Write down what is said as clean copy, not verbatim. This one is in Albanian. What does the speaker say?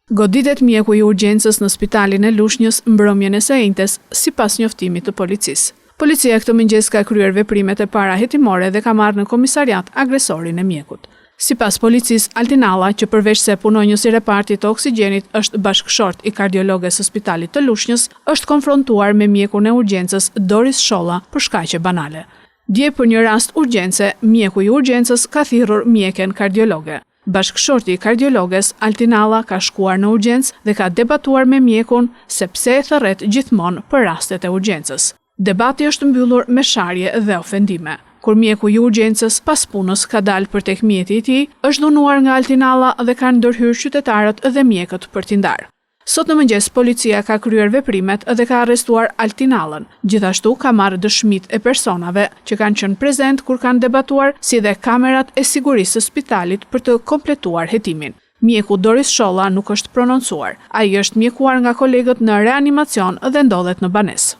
Goditet mjeku i urgjencës në spitalin e Lushnjës mbrëmjen e së njëjtës, sipas njoftimit të policisë. Policia këtë mëngjes ka kryer veprimet e para hetimore dhe ka marrë në komisariat agresorin e mjekut. Sipas policisë, Altinalla, që përveç se punonjës i repartit të oksigjenit është bashkëshort i kardiologes së spitalit të Lushnjës, është konfrontuar me mjekun e urgjencës Doris Sholla për shkaqe banale. Dje për një rast urgjence, mjeku i urgjencës ka thirrur mjeken kardiologe. Bashkëshorti i kardiologes, Altinalla, ka shkuar në urgjencë dhe ka debatuar me mjekun se pse e thërret gjithmonë për rastet e urgjencës. Debati është mbyllur me sharje dhe ofendime. Kur mjeku i urgjencës pas punës ka dalë për tek mjeti i tij, është dhunuar nga Altinalla dhe kanë ndërhyrë qytetarët dhe mjekët për t'i ndarë. Sot në mëngjes policia ka kryer veprimet dhe ka arrestuar Altinallën. Gjithashtu ka marrë dëshmitë e personave që kanë qenë prezent kur kanë debatuar, si dhe kamerat e sigurisë së spitalit për të kompletuar hetimin. Mjeku Doris Sholla nuk është prononcuar. Ai është mjekuar nga kolegët në reanimacion dhe ndodhet në banesë.